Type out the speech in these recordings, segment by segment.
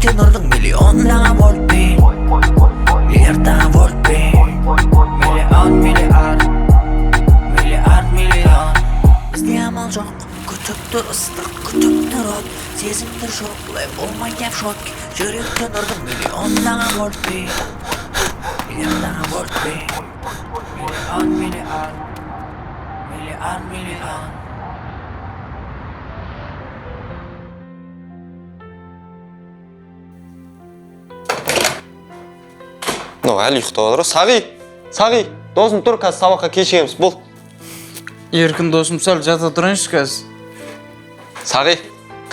жүректе нұрдың миллиондаған вольтпен, миллиардтаған вольтпен. Миллиард бізде амал жоқ, күтіп тұр ыстық, күтіп тұр от, сезімдер жоқ, бұлай болмай кеп шот. Жүректе нұрдың миллиондаған вольтпен, миллиардтаған вольтпен. Миллиард. Әлі ұйықтап отыр. Сағи, досым тұр, қазір сабаққа кешігеміз, бол. Еркін досым, сәл жата тұрайыншы қазір. Сағи,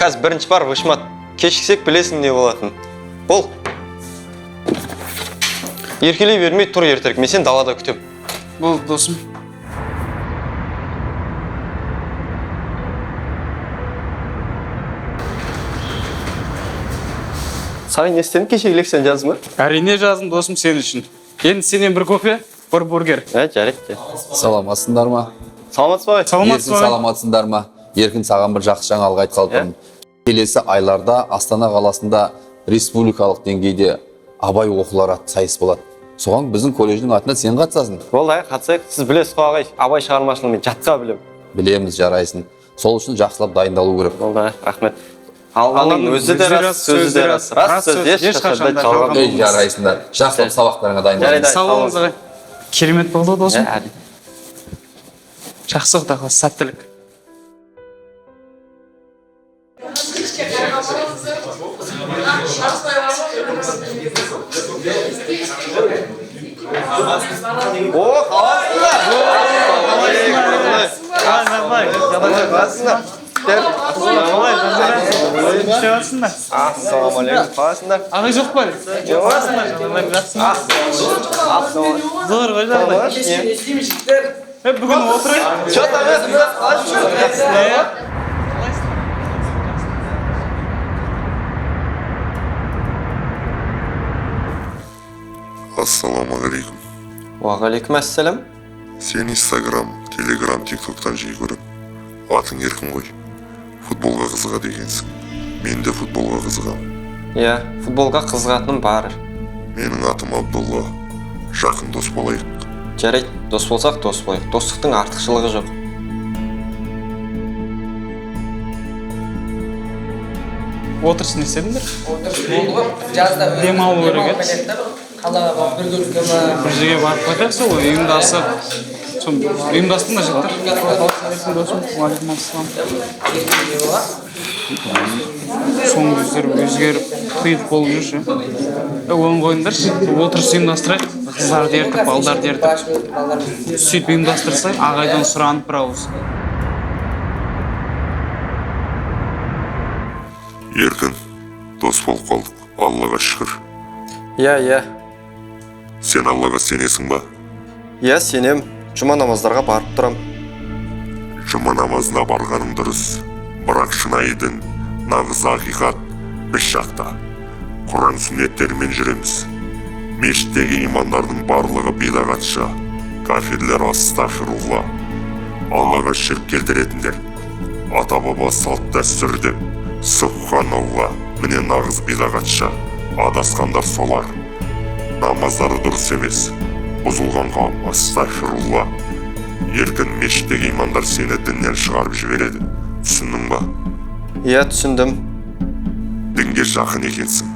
қазір бірінші бар вышмат. Кешіксек білесің не болатын. Бол. Еркелей бермей тұр ертерек, мен сен далада күтем. Бол, досым. Сағи, не істедің кешегі лекцияны жаздың ба? Әрине жаздым досым сен үшін. Енді сенен бір кофе, бір бургер. Жарайды. Саламатсыңдар ма? Саламатсыз ба? Еркін саламатсыңдар ма? Еркін саған бір жақсы жаңалық айтқалы тұрмын. Келесі айларда Астана қаласында республикалық деңгейде абай оқулары атты сайыс болады. Соған біздің колледждің атынан сен қатысасың. Болды, қатысайық. Сіз білесіз ғой ағай, абай шығармашылығын мен жатқа білем. Білеміз, жарайсың. Сол үшін жақсылап дайындалу керек. Болды, рахмет. Алланың өзі де рас, сөзі де рас. Рас сөз ешқашанда жалған болмас. Жарайсыңдар. Жақсылап сабақтарыңа дайындалыңдар. Сау болыңыз ағай. Керемет болды досым. Жақсы құдай қаласа, сәттілік. Ассалаумалейкум, қаласыңдар? Ағай жоқ па? Зор ғой жағдай. Бүгін отырайық. Ассалаумағалейкум. Уағалейкум ассалам. Сен Инстаграм, Телеграм, ТикТоктан жиі көрем. Атың еркін ғой. Футболға қызығады екенсің. Мен де футболға қызығам. Иә, футболға қызығатыным бар. Менің атым Абдулла. Жақын дос болайық. Жарайды, дос болсақ дос болайық. Достықтың артықшылығы жоқ. Отырыс не істедіңдер? Отырыс болды ғой. Жазда Дем алу керек еді. қалаға бір көзге Бір жерге барып қайтайық сол ұйымдасып. Ұйымдастың да жігіттер. Досым, уалейкум ассалам. Соңғы кездері өзгеріп, қиып болып жүрші. Оң қойыңдаршы, отырыс ұйымдастырайық. Қыздарды ертіп, балдарды ертіп. Сөйтіп ұйымдастырсай, ағайдан сұранып бір ауыз. Еркін, дос болып қалдық. Аллаға шүкір. Иә. Сен Аллаға сенесің ба? Иә, сенем. Жұма намаздарға барып тұрам. Жұма намазына барғаның дұрыс. Бірақ шынайы дін, нағыз ақиқат біз жақта. Құран сүннеттерімен жүреміз. Мешіттегі имандардың барлығы бидағатшы. Кафирлер астағфирулла. Аллаға ширк келтіретіндер. Ата-баба салт дәстүр деп. Субханалла, міне нағыз бидағатшы. Адасқандар солар. Намаздары дұрыс емес. Бұзылған қауым, астағфирулла. Еркін, мешіттегі имандар сені діннен шығарып жібереді. Түсіндің ба? Иә, түсіндім. Дінге жақын екенсің.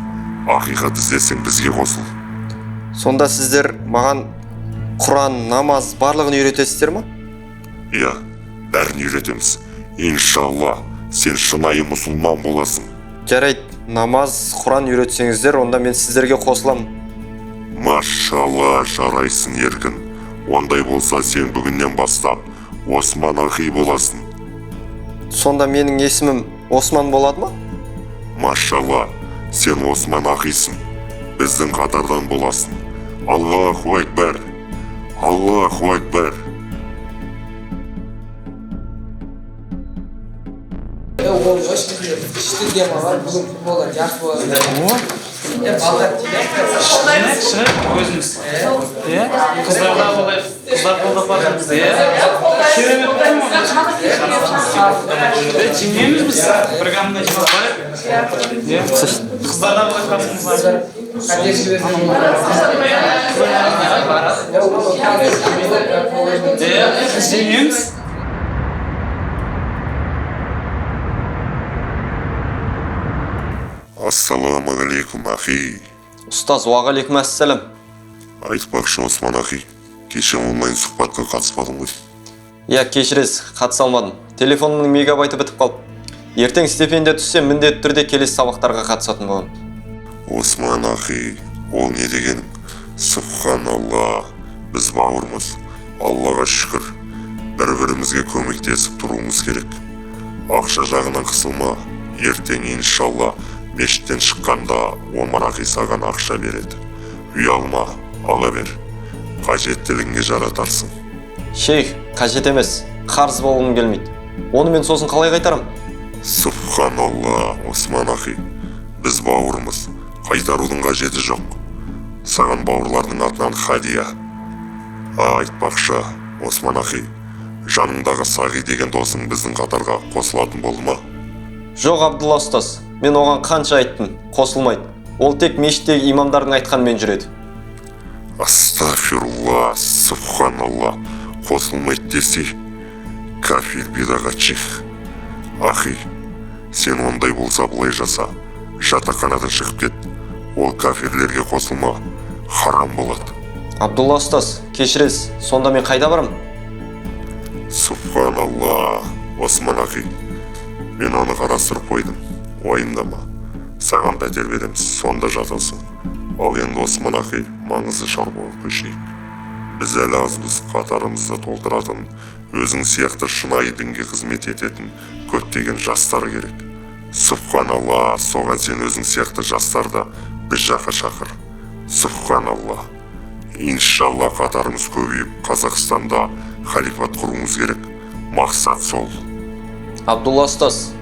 Ақиқат іздесең бізге қосыл. Сонда сіздер маған Құран, намаз барлығын үйретесіздер ма? Иә, бәрін үйретеміз. Иншалла, сен шынайы мұсылман боласың. Жарайды, намаз, Құран үйретсеңіздер, онда мен сіздерге қосыламын. Машалла, жарайсың еркін. Ондай болса сен бүгіннен бастап Осман ақи боласың. Сонда менің есімім Осман болады ма? Машалла, сен Осман ақисың. Біздің қатардан боласың. Аллаху акбар. Аллаху акбар. Ішті дема бар, бүгін футболдан жақсы болады. Шығайық өзіміз. Иә? Қыздарда болайық. Қыздар қолдап барамыз. Иә? Керемет болайық. Жеңеміз біз. Бір команда жинап барайық. Иә? Қыздарда болайық қасымызға. Иә? Жеңеміз. Ассалаумағалейкум, ахи. Ұстаз, уағалейкум ассалам. Айтпақшы, Осман ахи, кеше онлайн сұхбатқа қатыспадым ғой. Иә, кешіресіз, қатыса алмадым. Телефонымның мегабайты бітіп қалды. Ертең стипендия түссе, міндетті түрде келесі сабақтарға қатысатын боламын. Осман ахи, ол не дегенің? Субханалла, біз бауырмыз. Аллаға шүкір, бір-бірімізге көмектесіп тұруымыз керек. Ақша жағынан қысылма, ертең иншалла мешіттен шыққанда Омар ахи саған ақша береді. Ұялма, ала бер. Қажеттілігіңе жаратарсың. Шейх, қажет емес, қарыз болғым келмейді. Оны мен сосын қалай қайтарам? Субханалла, Осман ахи, біз бауырмыз. Қайтарудың қажеті жоқ. Саған бауырлардың атынан хадия. Айтпақшы, Осман ахи, жаныңдағы Сағи деген досың біздің қатарға қосылатын болды ма? Жоқ, Абдулла ұстаз, мен оған қанша айттым, қосылмайды. Ол тек мешіттегі имамдардың айтқанымен жүреді. Астафирулла, субханалла, қосылмайды десе, кафир бидағатших. Ахи, сен ондай болса бұлай жаса, жатақханадан шығып кет. Ол кафирлерге қосылма, харам болады. Абдулла ұстаз, кешіресіз, сонда мен қайда барам? Субханалла, Осман ахи, мен оны қарастырып қойдым. Уайымдама, саған пәтер береміз, сонда жатасың. Ал енді Осман ахи, маңызды шаруаға көшейік. Біз әлі азбыз, қатарымызды толтыратын, өзің сияқты шынайы дінге қызмет ететін көптеген жастар керек. Субханалла, соған сен өзің сияқты жастарды біз жаққа шақыр. Субханалла. Иншалла қатарымыз көбейіп, Қазақстанда халифат құруымыз керек. Мақсат сол. Абдулла ұстаз,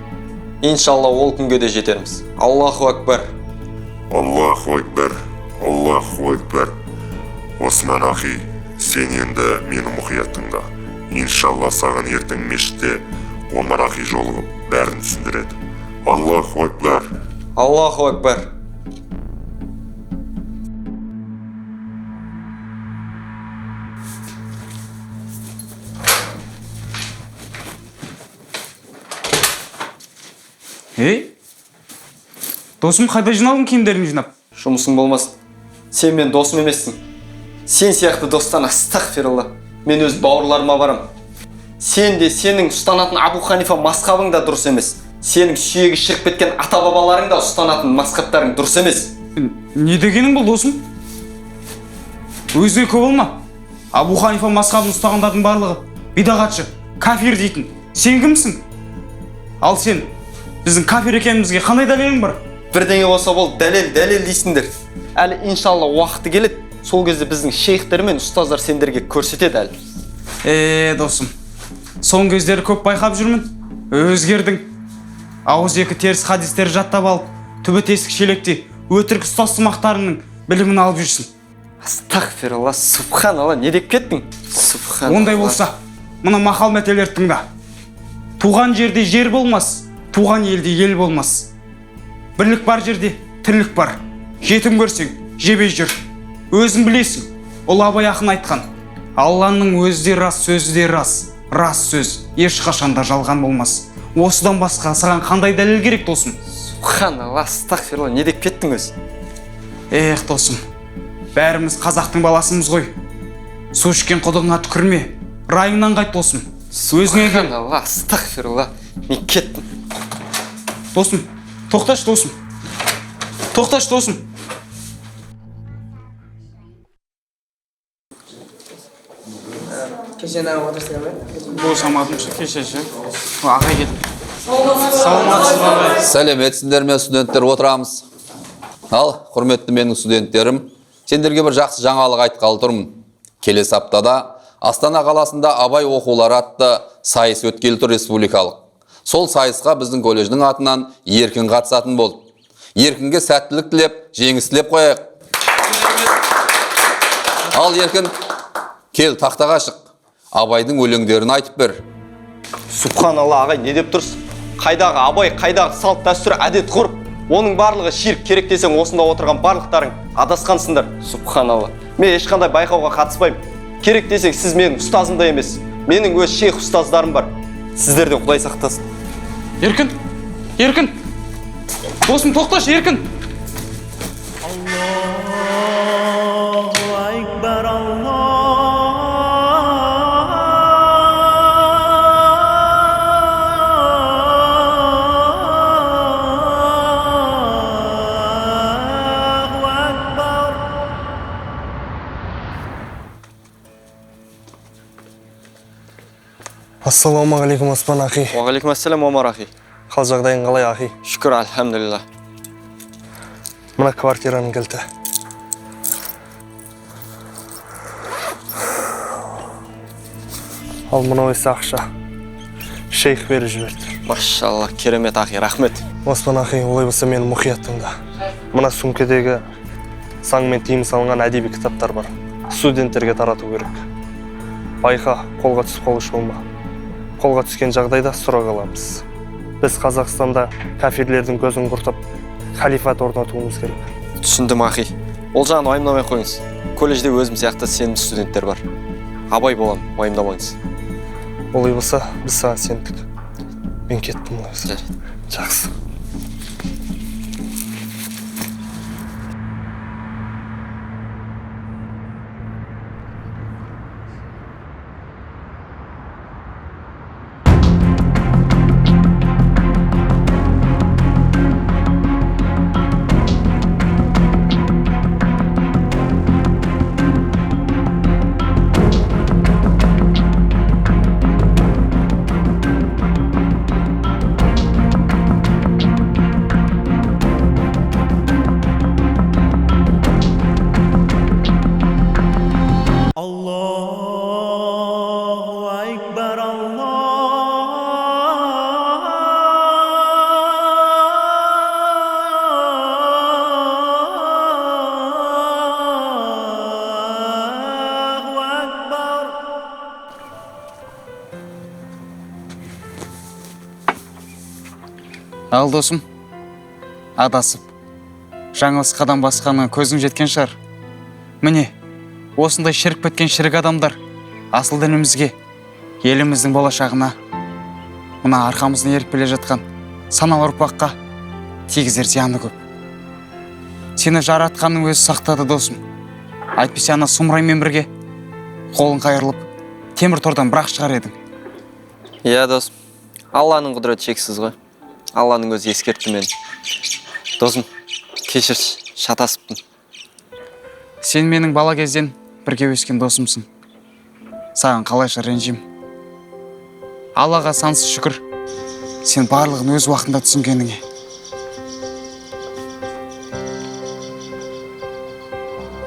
иншалла ол күнге де жетерміз. Аллаху акбар. Аллаху акбар. Аллаху акбар. Осман ахи, сен енді мені мұқият тыңда. Иншалла саған ертең мешітте Омар ахи жолығып бәрін түсіндіреді. Аллаху акбар. Аллаху акбар. Ей, досым қайда жиналдың киімдерін жинап? Жұмысың болмасын. Сен мен досым емессің. Сен сияқты достан астағфиралла. Мен өз бауырларыма барам. Сен де сенің ұстанатын Абу Ханифа мазхабың да дұрыс емес. Сенің сүйегі шіріп кеткен ата-бабаларың да ұстанатын мазхабтарың дұрыс емес. Не дегенің бұл досым? Өзге көп болма. Абу Ханифа мазхабын ұстағандардың барлығы бидағатшы, кафир дейтін. Сен кімсің? Ал сен біздің кафир екенімізге қандай дәлелің бар? Бірдеңе болса бол, дәлел дейсіңдер. Әлі иншалла уақыты келеді. Сол кезде біздің шейхтер мен ұстаздар сендерге көрсетеді әлі. Досым, сон кездері көп байқап жүрмін. Өзгердің. Ауыз екі теріс хадистер жаттап алып, түбі тесік шелекте өтірік ұстаз сымақтарының білімін алып жүрсің. Астағфиралла, субханалла, не деп кеттің? Субханалла. Ондай болса, мына мақал мәтелерді тыңда. Туған жерде жер болмас, туған елде ел болмас. Бірлік бар жерде тірлік бар. Жетім көрсең, жебей жүр. Өзің білесің, ол Абай ақын айтқан. Алланың өзі де рас, сөзі де рас. Рас сөз, ешқашанда жалған болмас. Осыдан басқа саған қандай дәлел керек, досым? Субханалла, астағфиралла, не деп кеттің өзі? Досым, бәріміз қазақтың баласымыз ғой. Су ішкен құдығыңа түкірме, райыңнан қайт, досым. Өзіңе кел. Субханалла, астағфиралла, не кеттің? Досым, тоқташы досым. Тоқташы досым. Кешен ағып отырсың ба? Босамадым кешеше. Ағай кел. Саламатсыз ба? Сәлеметсіңдер ме, студенттер, отырамыз. Ал, құрметті менің студенттерім, сендерге бір жақсы жаңалық айтқалы тұрмын. Келесі аптада Астана қаласында Абай оқулары атты сайыс өткелі тұр республикалық. Сол сайысқа біздің колледждің атынан еркін қатысатын болды. Еркінге сәттілік тілеп, жеңіс тілеп қояйық. Ал Еркін, кел тақтаға шық. Абайдың өлеңдерін айтып бер. Субханалла ағай, не деп тұрсыз? Қайдағы абай, қайдағы салт дәстүр, әдет ғұрып, оның барлығы ширк. Керек десең осында отырған барлықтарың адасқансыңдар. Субханалла. Мен ешқандай байқауға қатыспаймын. Керек десең сіз менің ұстазым да емес. Менің өз шейх ұстаздарым бар. Сіздерден Құдай сақтасын. Еркін! Еркін! Досым, тоқташы, Еркін! Ассалаумағалейкум Оспан ахи. Уағалейкум ассалам Омар ахи. Қал жағдайың қалай ахи? Шүкір, альхамдулилла. Мына квартираның кілті. Ал мынау есі ақша. Шейх беріп жіберді. Машалла, керемет ахи, рахмет. Оспан ахи, олай болса мені мұқият тыңда. Мына сумкедегі заң мен тыйым салынған әдеби кітаптар бар. Студенттерге тарату керек. Байқа, қолға түсіп қалушы болма. Қолға түскен жағдайда сұрақ аламыз. Біз Қазақстанда кафирлердің көзін құртып, халифат орнатуымыз керек. Түсіндім ахи. Ол жағын уайымдамай қойыңыз. Колледжде өзім сияқты сенімді студенттер бар. Абай болам, уайымдамаңыз. Олай болса, біз саған сендік. Мен кеттім олай болса. Жақсы. Ал досым, адасып, жаңылыс қадам басқанына көзің жеткен шығар. Міне, осындай шірік біткен шірік адамдар асыл дінімізге, еліміздің болашағына, мына арқамыздан еріп келе жатқан саналы ұрпаққа тигізер зияны көп. Сені жаратқанның өзі сақтады досым. Әйтпесе ана сұмыраймен бірге қолың қайырылып, темір тордан бірақ шығар едің. Иә досым, Алланың құдіреті шексіз ғой. Алланың өзі ескертті мені. Досым, кешірші, шатасыппын. Сен менің бала кезден бірге өскен досымсың. Саған қалайша ренжим. Аллаға сансыз шүкір, сен барлығын өз уақытында түсінгеніңе.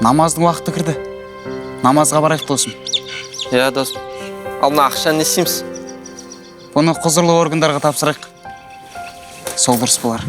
Намаздың уақыты кірді. Намазға барайық досым. Иә досым, ал мына ақшаны не істейміз? Бұны құзырлы органдарға тапсырайық. Сол дұрыс болар.